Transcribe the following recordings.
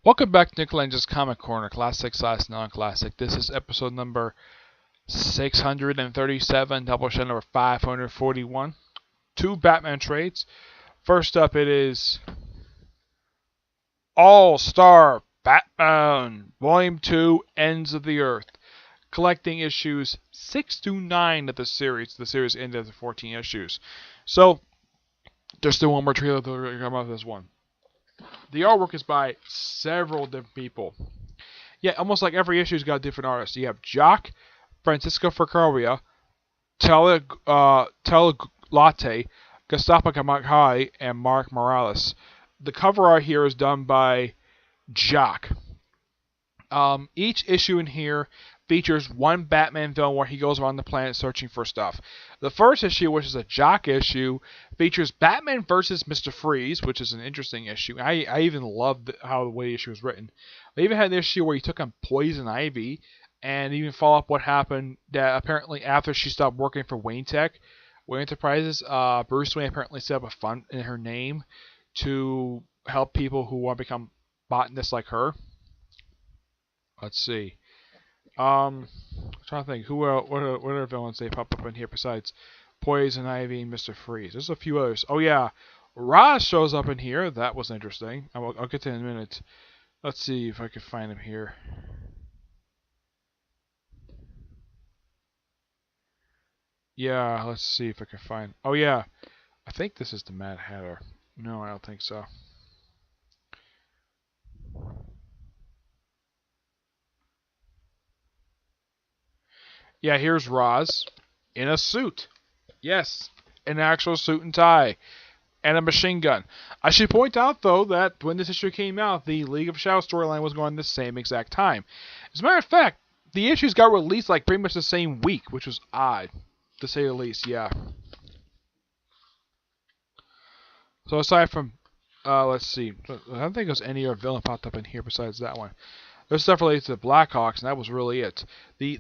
Welcome back to Nick Lenz's Comic Corner, classic/non-classic. This is episode number 637, Doubleshot number 541. Two Batman trades. First up, it is All-Star Batman, Volume 2, Ends of the Earth, collecting issues 6 to 9 of the series. The series ended after 14 issues. So, there's still one more trailer that we're going to come out of this one. The artwork is by several different people. Yeah, almost like every issue's got a different artist. You have Jock, Francisco Fercaria, Telelatte, Gustavo Kamakai, and Mark Morales. The cover art here is done by Jock. Each issue in here features one Batman villain where he goes around the planet searching for stuff. The first issue, which is a Jock issue, features Batman versus Mr. Freeze, which is an interesting issue. I even loved how the way the issue was written. They even had an issue where he took on Poison Ivy, and even follow up what happened that apparently after she stopped working for Wayne Enterprises, Bruce Wayne apparently set up a fund in her name to help people who want to become botanists like her. Let's see. I'm trying to think what other villains they pop up in here besides Poison Ivy and Mr. Freeze. There's a few others. Oh yeah, Roz shows up in here. That was interesting. I'll get to it in a minute. Let's see if I can find him here. Yeah, let's see if I can find. Oh yeah, I think this is the Mad Hatter. No, I don't think so. Yeah, here's Roz in a suit. Yes, an actual suit and tie. And a machine gun. I should point out, though, that when this issue came out, the League of Shadows storyline was going the same exact time. As a matter of fact, the issues got released like pretty much the same week, which was odd, to say the least, yeah. So aside from, let's see, I don't think there's any other villain popped up in here besides that one. There's stuff related to the Blackhawks, and that was really it. They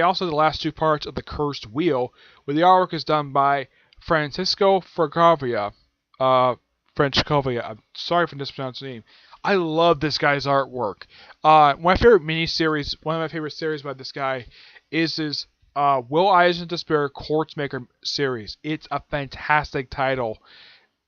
also did the last two parts of the Cursed Wheel, where the artwork is done by Francisco Fercaria. Francescovia. I'm sorry for mispronouncing the name. I love this guy's artwork. My favorite miniseries, one of my favorite series by this guy, is his Will Eisner Despair Quartzmaker series. It's a fantastic title,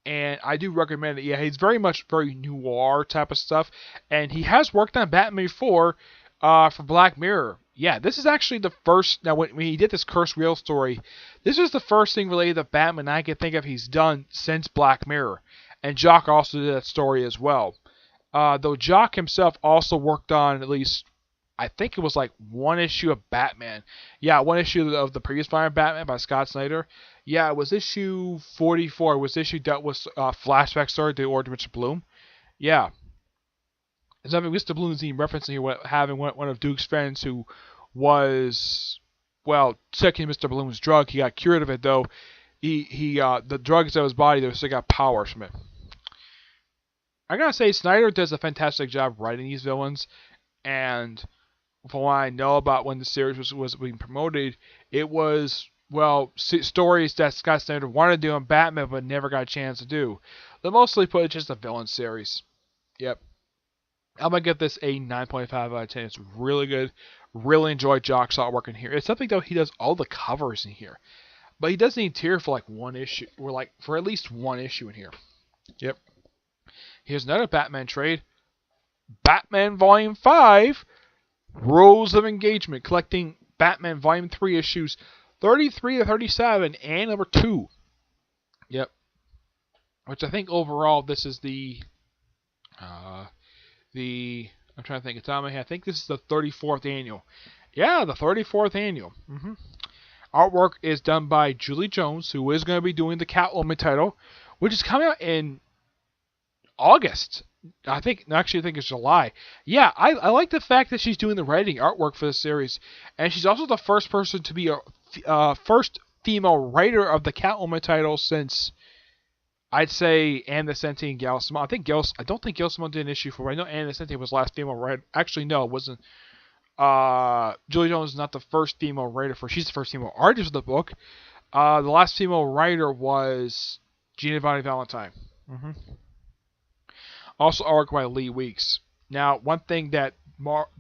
and I do recommend it. Yeah, he's very noir type of stuff, and he has worked on Batman before for Black Mirror. Yeah, this is actually the first. Now, when he did this Cursed Wheel story, this is the first thing related to Batman I can think of he's done since Black Mirror. And Jock also did that story as well. Though Jock himself also worked on at least, I think it was like one issue of Batman. Yeah, one issue of the previous Batman by Scott Snyder. Yeah, it was issue 44. It was issue that was flashback story to the origin of Mr. Bloom. Yeah. As I mean, Mr. Bloom's even referencing here having one of Duke's friends who was, well, taking Mr. Bloom's drug. He got cured of it, though. The drugs in his body, they still got powers from it. I gotta say, Snyder does a fantastic job writing these villains, and from what I know about when the series was being promoted, it was, well, stories that Scott Snyder wanted to do on Batman but never got a chance to do. They mostly put it just a villain series. Yep. I'm going to give this a 9.5 out of 10. It's really good. Really enjoy Jock's artwork in here. It's something, though, he does all the covers in here. But he does the interior for like one issue, or like for at least one issue in here. Yep. Here's another Batman trade. Batman Volume 5, Rules of Engagement, collecting Batman Volume 3 issues 33 to 37 and number 2. Yep. Which I think overall this is I'm trying to think. It's on my head. I think this is the 34th annual. Yeah, the 34th annual. Artwork is done by Julie Jones, who is going to be doing the Catwoman title, which is coming out in August. I think it's July. Yeah, I like the fact that she's doing the writing artwork for the series, and she's also the first person to be a first female writer of the Catwoman title since, I'd say, Anne Nesenti and Gail Simone. I don't think Gail Simone did an issue for it. I know Anne Nesenti was the last female writer. Actually, no, it wasn't. Julie Jones is not the first female writer she's the first female artist of the book. The last female writer was Giovanni Valentine. Also artwork by Lee Weeks. Now, one thing that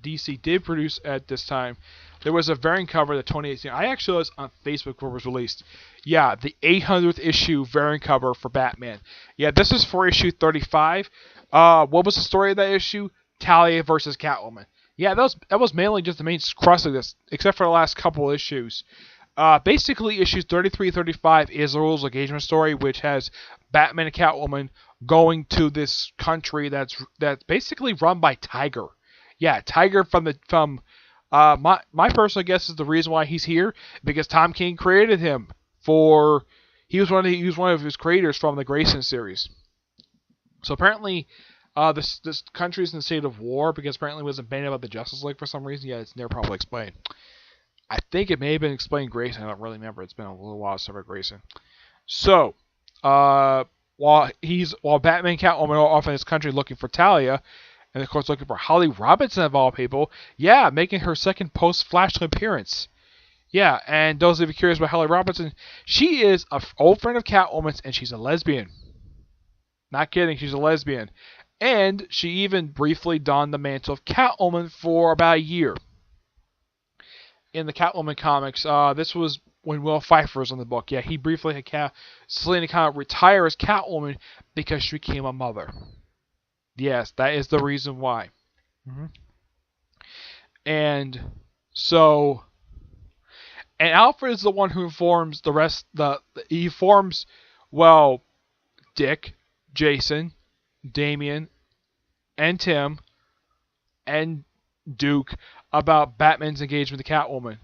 DC did produce at this time, there was a variant cover that 2018. I actually was on Facebook before it was released. Yeah, the 800th issue variant cover for Batman. Yeah, this is for issue 35. What was the story of that issue? Talia versus Catwoman. Yeah, that was mainly just the main crux of this, except for the last couple issues. Basically, issues 33 and 35 is Azrael's engagement story, which has Batman and Catwoman going to this country that's basically run by Tiger. Yeah, Tiger my personal guess is the reason why he's here because Tom King created him for he was one of his creators from the Grayson series. So apparently, this country's in a state of war because apparently it was abandoned by the Justice League for some reason. Yeah, it's never probably explained. I think it may have been explained in Grayson. I don't really remember. It's been a little while since I read Grayson. So, while Batman and Catwoman are off in this country looking for Talia, and of course looking for Holly Robinson of all people, yeah, making her second post-Flashpoint appearance. Yeah, and those of you curious about Holly Robinson, she is an old friend of Catwoman's, and she's a lesbian. Not kidding, she's a lesbian. And she even briefly donned the mantle of Catwoman for about a year. In the Catwoman comics, this was when Will Pfeiffer was on the book. Yeah, he briefly had Selena kind of retire as Catwoman because she became a mother. Yes, that is the reason why. And so, and Alfred is the one who informs the rest. He informs, well, Dick, Jason, Damian, and Tim, and Duke about Batman's engagement with Catwoman.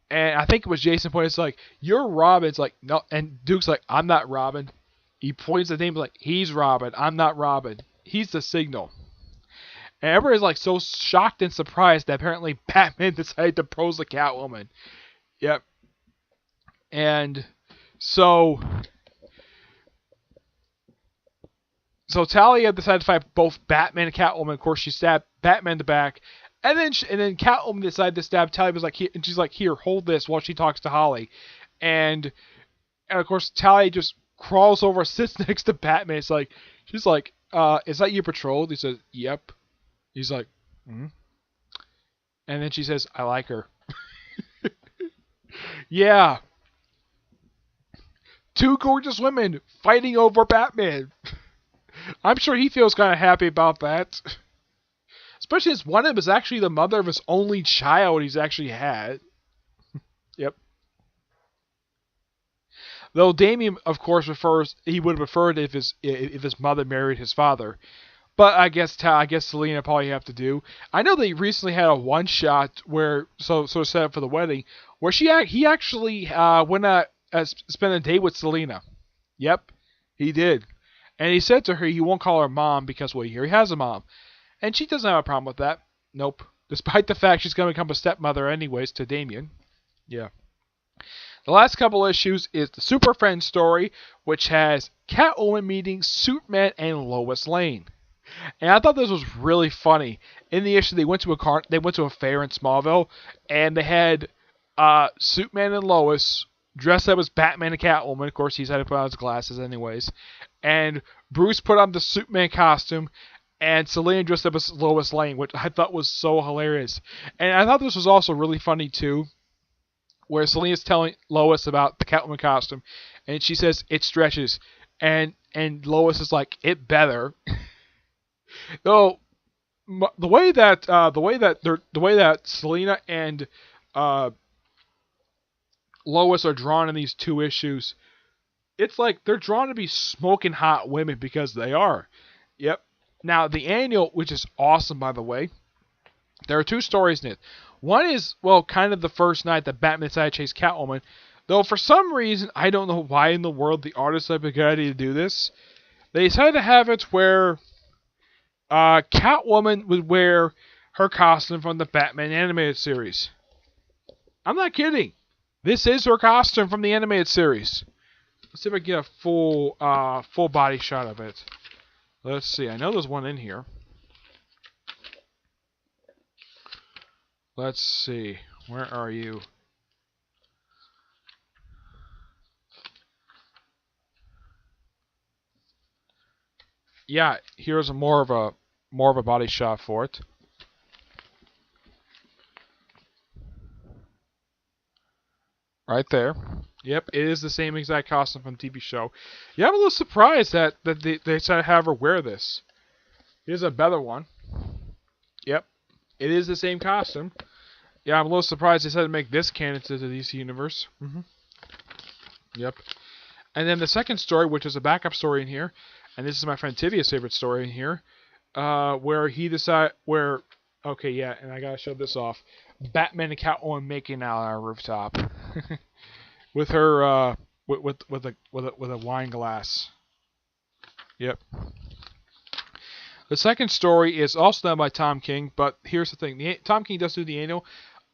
And I think it was Jason pointed, it's like, you're Robin. It's like, no. And Duke's like, I'm not Robin. He points at Damian like, he's Robin. I'm not Robin. He's the Signal. And everybody's like so shocked and surprised that apparently Batman decided to pose the Catwoman. Yep. And so Talia decided to fight both Batman and Catwoman. Of course, she stabbed Batman in the back. And then Catwoman decided to stab Talia. And she's like, here, hold this while she talks to Holly. And of course, Talia just crawls over, sits next to Batman. She's like, is that your patrol? He says, yep. He's like, hmm. And then she says, I like her. Yeah. Two gorgeous women fighting over Batman. I'm sure he feels kind of happy about that. Especially as one of them is actually the mother of his only child he's actually had. Yep. Though Damian, of course, he would have preferred if his mother married his father. But I guess Selena probably have to do. I know they recently had a one shot where so set up for the wedding where he actually went spent a day with Selena. Yep, he did, and he said to her he won't call her mom because he has a mom, and she doesn't have a problem with that. Nope, despite the fact she's going to become a stepmother anyways to Damian. Yeah. The last couple issues is the Super Friends story, which has Catwoman meeting Superman and Lois Lane. And I thought this was really funny. In the issue, they went to a fair in Smallville, and they had Superman and Lois dressed up as Batman and Catwoman. Of course, he's had to put on his glasses anyways. And Bruce put on the Superman costume, and Selena dressed up as Lois Lane, which I thought was so hilarious. And I thought this was also really funny too, where Selena's telling Lois about the Catwoman costume, and she says it stretches, and Lois is like, it better. Though the way that Selena and Lois are drawn in these two issues, it's like they're drawn to be smoking hot women because they are. Yep. Now the annual, which is awesome by the way, there are two stories in it. One is, well, kind of the first night that Batman decided to chase Catwoman. Though for some reason, I don't know why in the world the artists had a good idea to do this. They decided to have it where Catwoman would wear her costume from the Batman animated series. I'm not kidding. This is her costume from the animated series. Let's see if I can get a full body shot of it. Let's see. I know there's one in here. Let's see. Where are you? Yeah, here's more of a more of a body shot for it. Right there. Yep, it is the same exact costume from the TV show. Yeah, I'm a little surprised that they decided to have her wear this. Here's a better one. Yep, it is the same costume. Yeah, I'm a little surprised they decided to make this canon to the DC universe. Yep. And then the second story, which is a backup story in here, and this is my friend Tivia's favorite story in here, where he okay, yeah, and I gotta show this off. Batman and Catwoman making out on a rooftop, with her with a wine glass. Yep. The second story is also done by Tom King, but here's the thing: Tom King does do the annual.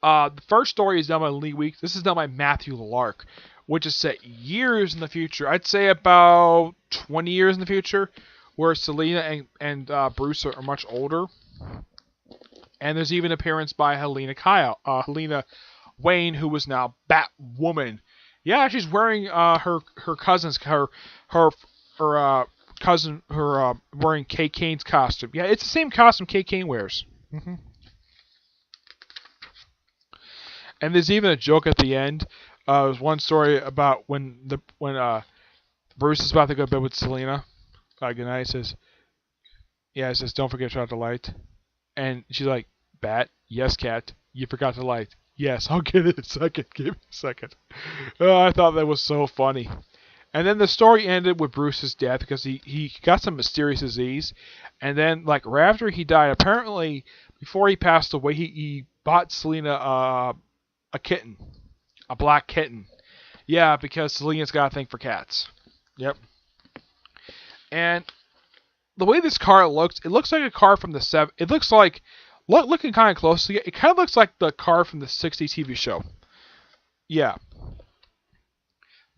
The first story is done by Lee Weeks. This is done by Matthew Lark, which is set years in the future. I'd say about 20 years in the future, where Selina and Bruce are much older. And there's even an appearance by Helena Wayne, who was now Batwoman. Yeah, she's wearing her cousin's cousin wearing Kay Kane's costume. Yeah, it's the same costume Kay Kane wears. And there's even a joke at the end. There's one story about when Bruce is about to go to bed with Selina. Good night. He says, don't forget to turn out the light. And she's like, Bat? Yes, Cat. You forgot the light. Yes, I'll get it in a second. Give me a second. I thought that was so funny. And then the story ended with Bruce's death because he got some mysterious disease. And then, like, right after he died, apparently, before he passed away, he bought Selina a kitten. A black kitten. Yeah, because Selina's got a thing for cats. Yep. And the way this car looks, it looks like a car from the It looks like, looking kind of closely, it kind of looks like the car from the 60s TV show. Yeah.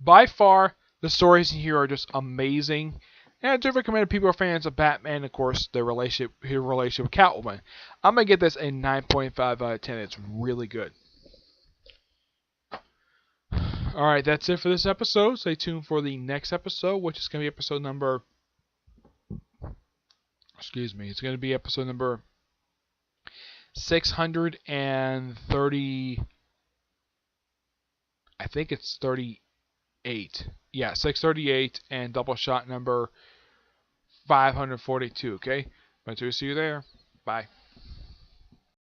By far, the stories in here are just amazing. And I do recommend if people are fans of Batman, of course, his relationship with Catwoman. I'm going to get this a 9.5 out of 10. It's really good. Alright, that's it for this episode. Stay tuned for the next episode, which is going to be episode number... It's going to be episode number 630... I think it's 38. Yeah, 638 and Doubleshot number 542, okay? But to see you there. Bye.